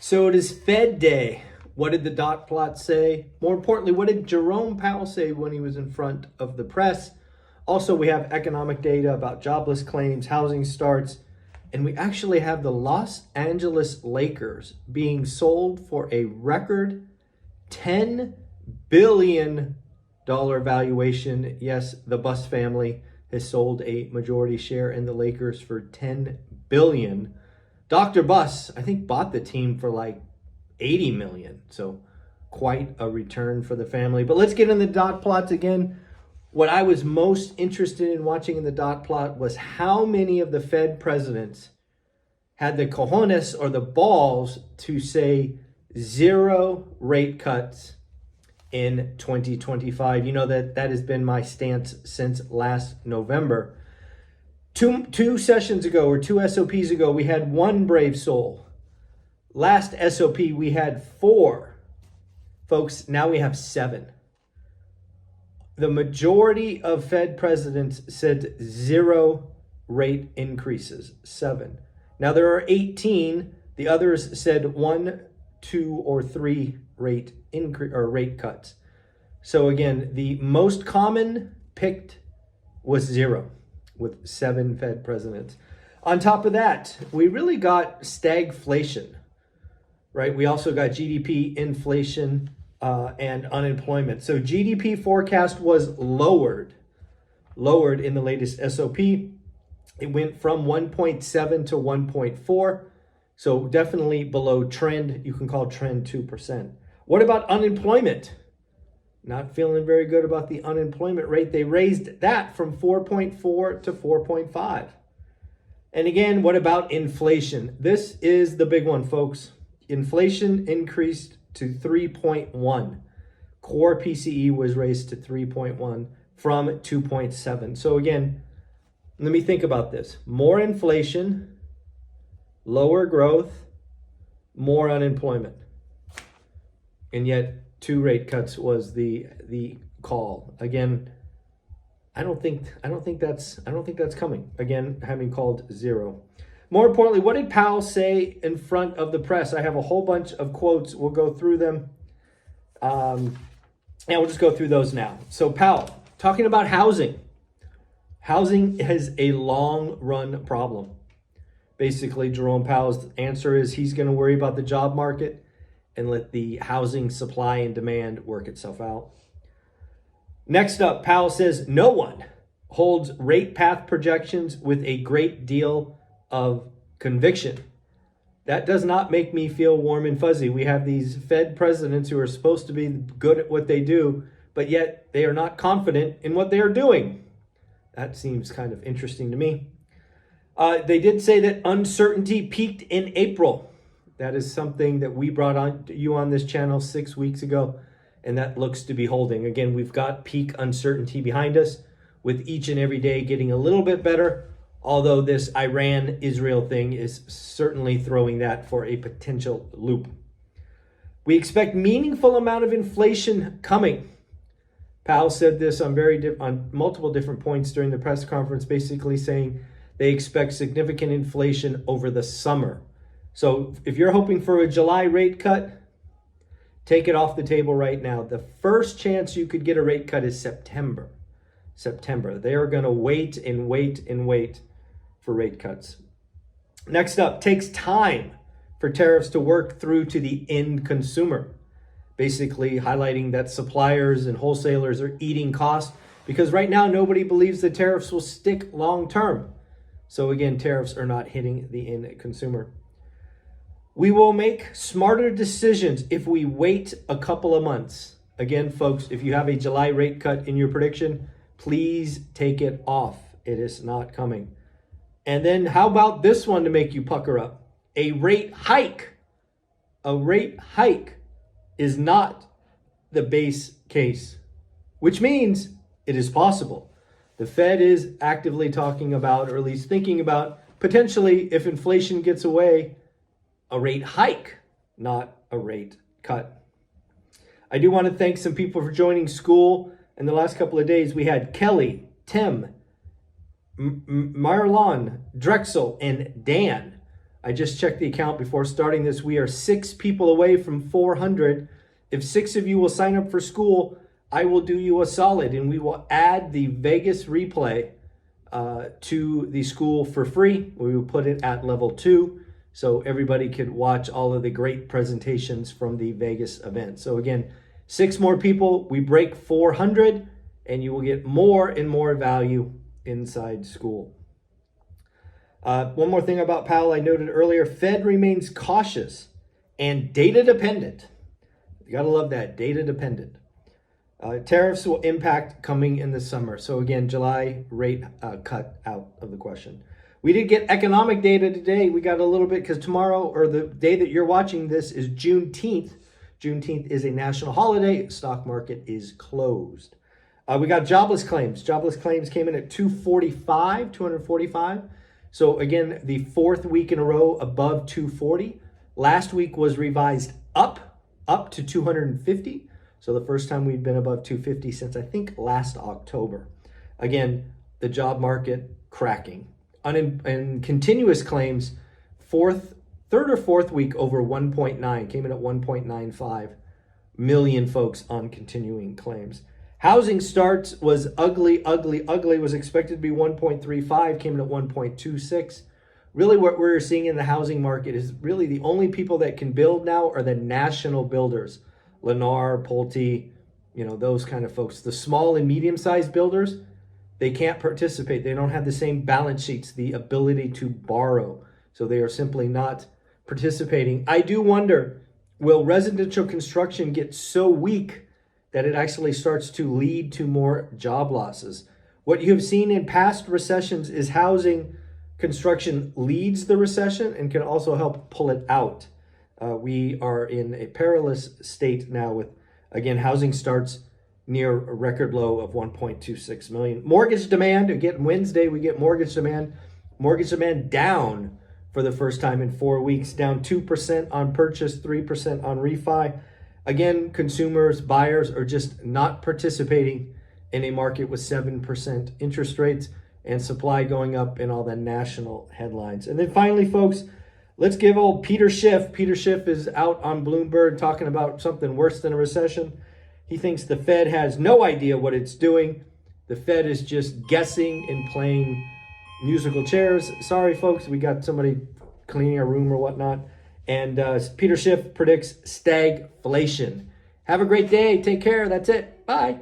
So it is Fed Day. What did the dot plot say? More importantly, what did Jerome Powell say when he was in front of the press? Also, we have economic data about jobless claims, housing starts, and we actually have the Los Angeles Lakers being sold for a record $10 billion valuation. Yes, the Buss family has sold a majority share in the Lakers for $10 billion. Dr. Buss, I think, bought the team for like $80 million. So quite a return for the family. But let's get in the dot plots again. What I was most interested in watching in the dot plot was how many of the Fed presidents had the cojones or the balls to say 0 rate cuts in 2025. You know that has been my stance since last November. Two sessions ago or two SOPs ago, we had one brave soul. Last SOP, we had 4. Folks, now we have 7. The majority of Fed presidents said 0 rate increases, 7. Now there are 18. The others said 1, 2, or 3 rate increase or rate cuts. So again, the most common picked was 0, with 7 Fed presidents. On top of that, we really got stagflation, right? We also got GDP, inflation, and unemployment. So GDP forecast was lowered in the latest SOP. It went from 1.7 to 1.4. So definitely below trend. You can call trend 2%. What about unemployment? Not feeling very good about the unemployment rate. They raised that from 4.4 to 4.5. And again, what about inflation? This is the big one, folks. Inflation increased to 3.1. Core PCE was raised to 3.1 from 2.7. So again, let me think about this. More inflation, lower growth, more unemployment. And yet 2 rate cuts was the call. Again, I don't think that's coming. Again, having called 0. More importantly, what did Powell say in front of the press? I have a whole bunch of quotes. We'll go through them. And we'll just go through those now. So Powell, talking about housing. Housing is a long-run problem. Basically, Jerome Powell's answer is he's going to worry about the job market and let the housing supply and demand work itself out. Next up, Powell says no one holds rate path projections with a great deal of conviction. That does not make me feel warm and fuzzy. We have these Fed presidents who are supposed to be good at what they do, but yet they are not confident in what they are doing. That seems kind of interesting to me. They did say that uncertainty peaked in April. That is something that we brought on you on this channel 6 weeks ago, and that looks to be holding. Again, we've got peak uncertainty behind us, with each and every day getting a little bit better, although this Iran-Israel thing is certainly throwing that for a potential loop. We expect meaningful amount of inflation coming. Powell said this on multiple different points during the press conference, basically saying they expect significant inflation over the summer. So if you're hoping for a July rate cut, take it off the table right now. The first chance you could get a rate cut is September. They are going to wait and wait and wait for rate cuts. Next up, takes time for tariffs to work through to the end consumer. Basically highlighting that suppliers and wholesalers are eating costs because right now nobody believes the tariffs will stick long term. So again, tariffs are not hitting the end consumer. We will make smarter decisions if we wait a couple of months. Again, folks, if you have a July rate cut in your prediction, please take it off. It is not coming. And then how about this one to make you pucker up? A rate hike. A rate hike is not the base case, which means it is possible. The Fed is actively talking about, or at least thinking about, potentially, if inflation gets away, a rate hike, not a rate cut. I do want to thank some people for joining school. In the last couple of days, we had Kelly, Tim, Marlon, Drexel, and Dan. I just checked the account before starting this. We are 6 people away from 400. If 6 of you will sign up for school, I will do you a solid, and we will add the Vegas replay to the school for free. We will put it at level 2 so everybody could watch all of the great presentations from the Vegas event. So again, 6 more people, we break 400, and you will get more and more value inside school. One more thing about Powell I noted earlier, Fed remains cautious and data dependent. You gotta love that, data dependent. Tariffs will impact coming in the summer. So again, July rate cut out of the question. We did get economic data today. We got a little bit because tomorrow, or the day that you're watching this, is Juneteenth. Juneteenth is a national holiday. The stock market is closed. We got jobless claims. Jobless claims came in at 245. So again, the 4th week in a row above 240. Last week was revised up to 250. So the first time we'd been above 250 since I think last October. Again, the job market cracking. And continuous claims, third or fourth week over 1.9, came in at 1.95 million folks on continuing claims. Housing starts was ugly, was expected to be 1.35, came in at 1.26. Really what we're seeing in the housing market is really the only people that can build now are the national builders. Lennar, Pulte, those kind of folks. The small and medium-sized builders, they can't participate. They don't have the same balance sheets, the ability to borrow. So they are simply not participating. I do wonder, will residential construction get so weak that it actually starts to lead to more job losses? What you have seen in past recessions is housing construction leads the recession and can also help pull it out. We are in a perilous state now with, again, housing starts near a record low of 1.26 million. Mortgage demand, again, Wednesday we get mortgage demand. Mortgage demand down for the first time in 4 weeks, down 2% on purchase, 3% on refi. Again, consumers, buyers are just not participating in a market with 7% interest rates and supply going up in all the national headlines. And then finally, folks, let's give old Peter Schiff. Peter Schiff is out on Bloomberg talking about something worse than a recession. He thinks the Fed has no idea what it's doing. The Fed is just guessing and playing musical chairs. Sorry, folks, we got somebody cleaning our room or whatnot. And Peter Schiff predicts stagflation. Have a great day. Take care. That's it. Bye.